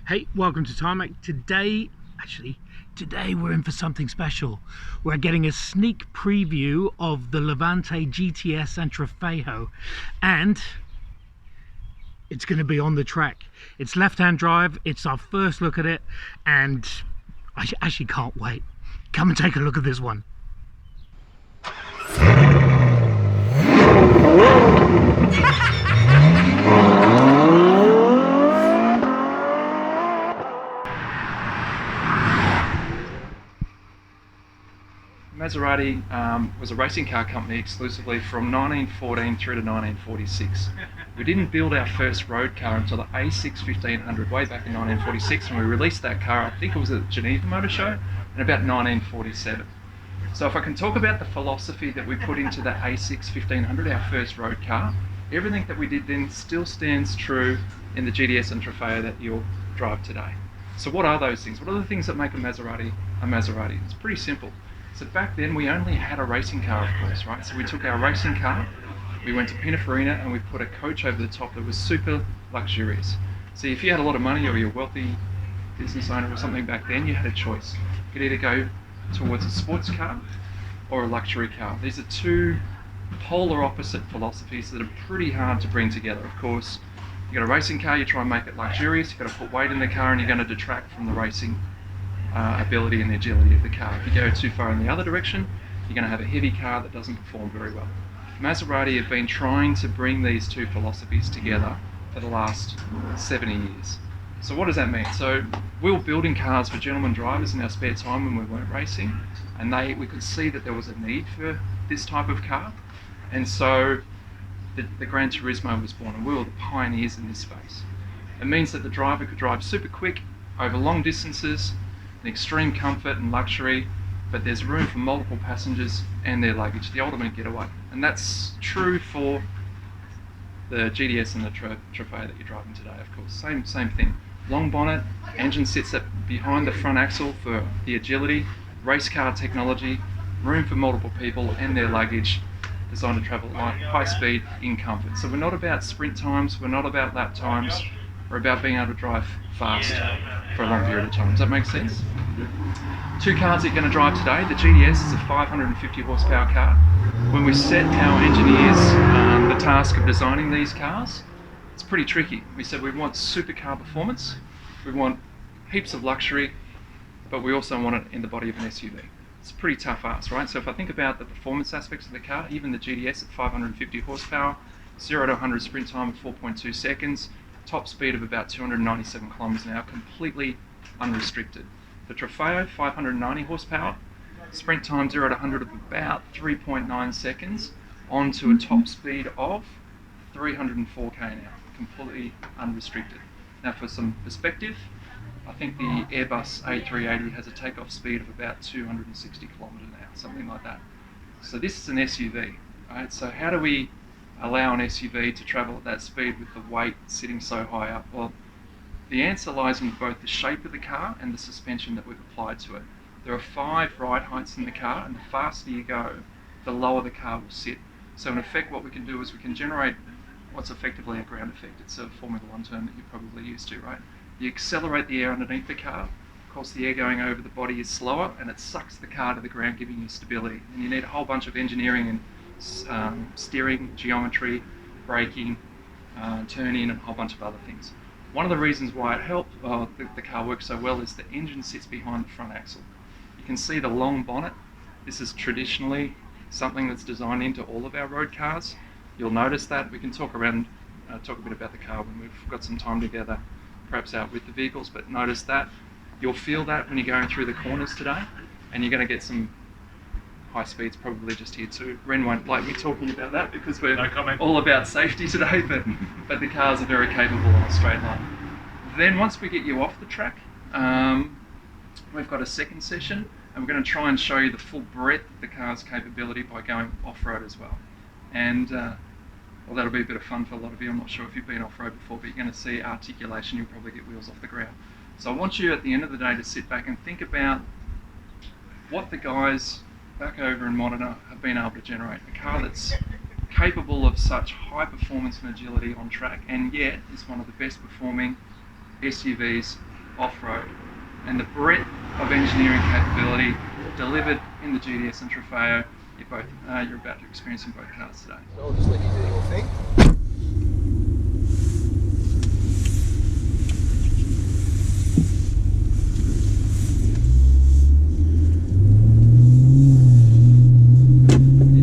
Hey, welcome to Tarmac. Today we're in for something special. We're getting a sneak preview of the Levante GTS and Trofeo, and it's going to be on the track. It's left-hand drive, it's our first look at it, and I actually can't wait. Come and take a look at this one. Maserati was a racing car company exclusively from 1914 through to 1946. We didn't build our first road car until the A6 1500 way back in 1946, and we released that car, I think it was at Geneva Motor Show, in about 1947. So if I can talk about the philosophy that we put into the A6 1500, our first road car, everything that we did then still stands true in the GTS and Trofeo that you'll drive today. So what are those things? What are the things that make a Maserati a Maserati? It's pretty simple. So back then we only had a racing car, of course, right? So we took our racing car, we went to Pininfarina, and we put a coach over the top that was super luxurious. So if you had a lot of money or you're a wealthy business owner or something back then, you had a choice. You could either go towards a sports car or a luxury car. These are two polar opposite philosophies that are pretty hard to bring together. Of course, you got a racing car, you try and make it luxurious, you've got to put weight in the car, and you're going to detract from the racing ability and the agility of the car. If you go too far in the other direction, you're going to have a heavy car that doesn't perform very well. Maserati have been trying to bring these two philosophies together for the last 70 years. So what does that mean? So we were building cars for gentlemen drivers in our spare time when we weren't racing, and we could see that there was a need for this type of car, and so the Gran Turismo was born, and we were the pioneers in this space. It means that the driver could drive super quick over long distances, an extreme comfort and luxury, but there's room for multiple passengers and their luggage, the ultimate getaway. And that's true for the GTS and the Trofeo that you're driving today, of course. Same thing. Long bonnet, engine sits up behind the front axle for the agility, race car technology, room for multiple people and their luggage, designed to travel at high speed in comfort. So we're not about sprint times, we're not about lap times, we're about being able to drive fast for a long period of time. Does that make sense? Two cars that you're going to drive today. The GTS is a 550 horsepower car. When we set our engineers the task of designing these cars, it's pretty tricky. We said we want supercar performance, we want heaps of luxury, but we also want it in the body of an SUV. It's a pretty tough ask, right? So if I think about the performance aspects of the car, even the GTS at 550 horsepower, 0 to 100 sprint time of 4.2 seconds, top speed of about 297 kilometers an hour, completely unrestricted. The Trofeo, 590 horsepower, sprint time 0 to 100 of about 3.9 seconds, onto a top speed of 304 k an hour, completely unrestricted. Now for some perspective, I think the Airbus A380 has a takeoff speed of about 260 kilometers an hour, something like that. So this is an SUV, right? So how do we allow an SUV to travel at that speed with the weight sitting so high up? Well, the answer lies in both the shape of the car and the suspension that we've applied to it. There are 5 ride heights in the car, and the faster you go, the lower the car will sit. So in effect what we can do is we can generate what's effectively a ground effect. It's a Formula 1 term that you're probably used to, right? You accelerate the air underneath the car. Of course, the air going over the body is slower, and it sucks the car to the ground, giving you stability. And you need a whole bunch of engineering and steering, geometry, braking, turning, and a whole bunch of other things. One of the reasons why the car works so well is the engine sits behind the front axle. You can see the long bonnet. This is traditionally something that's designed into all of our road cars. You'll notice that. We can talk a bit about the car when we've got some time together, perhaps out with the vehicles, but notice that. You'll feel that when you're going through the corners today, and you're going to get some high speeds probably just here too. Ren won't like me talking about that because we're all about safety today, but the cars are very capable on a straight line. Then once we get you off the track, we've got a second session, and we're going to try and show you the full breadth of the car's capability by going off-road as well. And well, that'll be a bit of fun for a lot of you. I'm not sure if you've been off-road before, but you're going to see articulation. You'll probably get wheels off the ground. So I want you at the end of the day to sit back and think about what the guys back over in Modena have been able to generate. A car that's capable of such high performance and agility on track, and yet is one of the best performing SUVs off-road, and the breadth of engineering capability delivered in the GTS and Trofeo you're about to experience in both cars today. So I'll just let you do your thing.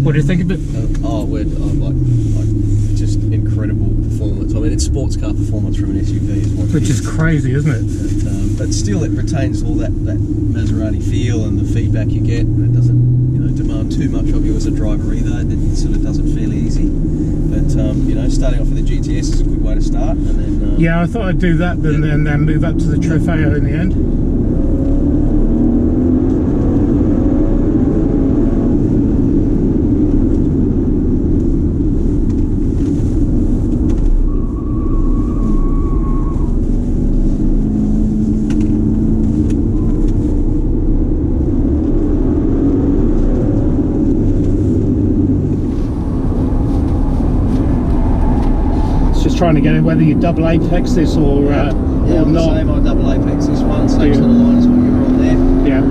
What do you think of it? Just incredible performance. I mean, it's sports car performance from an SUV is what Which is crazy, isn't it? But still, it retains all that Maserati feel and the feedback you get, and it doesn't, demand too much of you as a driver either. It sort of does it fairly easy. But starting off with the GTS is a good way to start, and then yeah, I thought I'd do that, then move up to the Trofeo in the end. Trying to get it whether you double apex this or not. Same. I double apex this one, same sort of line as what you were on there. Yeah.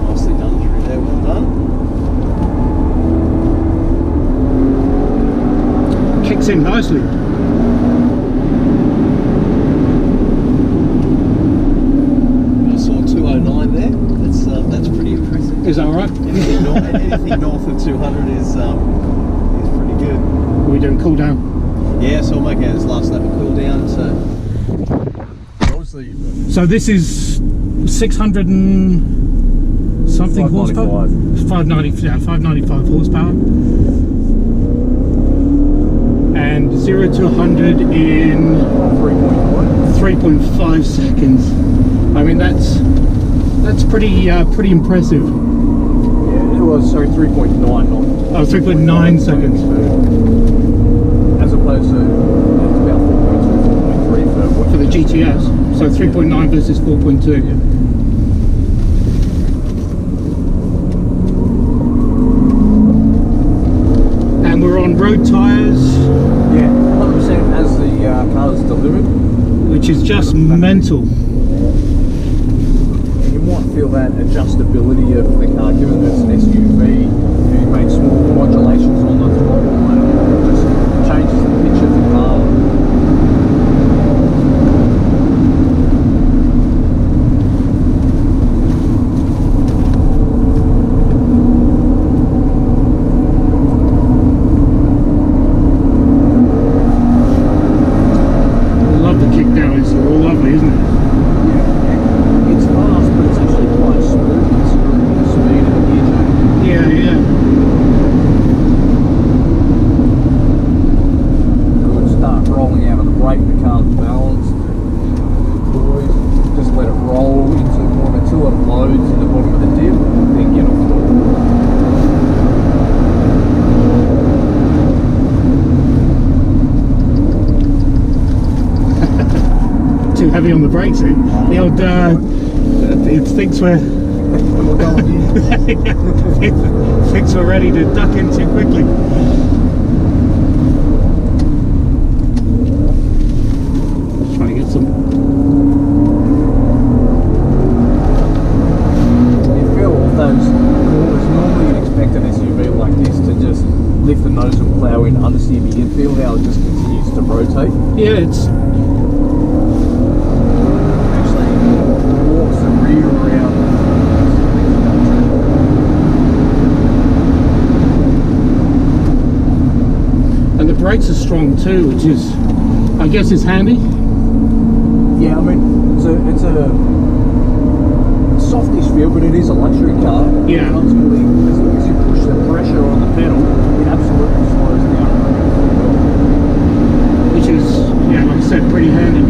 Nicely done through there, well done. Kicks in nicely. I saw 209 there. That's pretty impressive. Is that alright? Anything north of 200 is pretty good. Are we doing cool down? Yeah, so I'll make out his last lap of cool down. So this is 600 and something horsepower. 595 horsepower. And 0 to 100 in 3.5 seconds. I mean, that's pretty impressive. Yeah, it was, sorry, 3.9, not... Oh, 3.9 seconds. As opposed to, it's about 4.2, 4.3 for the GTS. So 3.9 versus 4.2. Yeah. And we're on road tyres. Yeah, 100% as the car is delivered. Which is just mental. And you might feel that adjustability of the car, given that it's an SUV. You make small modulations on the throttle and it just changes the pitch of the car. Heavy on the brakes, the old it thinks we're thinks we're ready to duck in too quickly. Just trying to get some. You feel all those corners. Normally you'd expect an SUV like this to just lift the nose and plough in understeer, but you can feel how it just continues to rotate. Yeah, it's walks the rear around. and the brakes are strong too, which is, I guess, is handy. Yeah, I mean, it's a softish feel, but it is a luxury car. Yeah. Ultimately, as long as you push the pressure on the pedal, it absolutely slows down. Which is, yeah, like I said, pretty handy.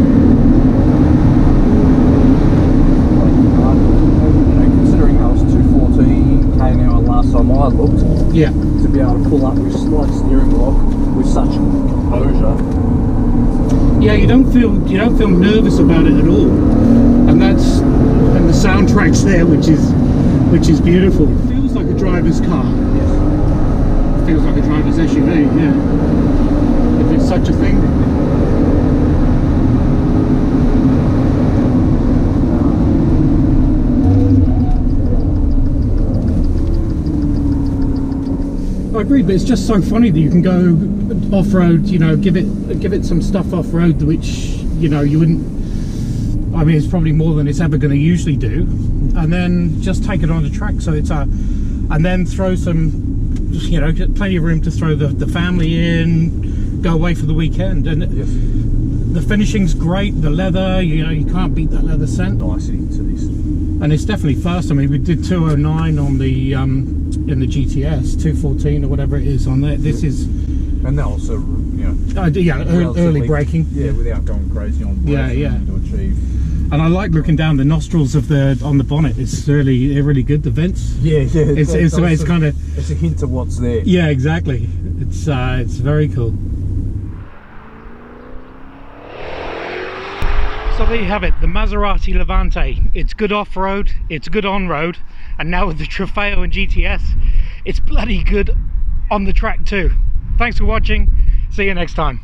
Considering I was 214 km/h last time I looked, Yeah. to be able to pull up with slight steering lock with such composure. Yeah, you don't don't feel nervous about it at all, and the soundtrack's there, which is beautiful. It feels like a driver's car. Yes. It feels like a driver's SUV, yeah. If it's such a thing. I agree, but it's just so funny that you can go off-road, you know, give it some stuff off-road which, you know, you wouldn't, I mean, it's probably more than it's ever going to usually do, and then just take it on the track. So it's and then throw some, you know, get plenty of room to throw the family in, go away for the weekend. And Yes. the finishing's great, the leather, you know, you can't beat that leather scent. Nice into this. And it's definitely fast. I mean, we did 209 on the in the GTS, 214 or whatever it is on there. This is, And that also, you know, early braking. Yeah, without going crazy on Yeah, braking yeah. to achieve. And I like looking down the nostrils of on the bonnet. It's really good. The vents. Yeah, yeah. It's kind of. It's a hint of what's there. Yeah, exactly. It's very cool. So there you have it, the Maserati Levante. It's good off-road, it's good on-road, and now with the Trofeo and GTS, it's bloody good on the track too. Thanks for watching, see you next time.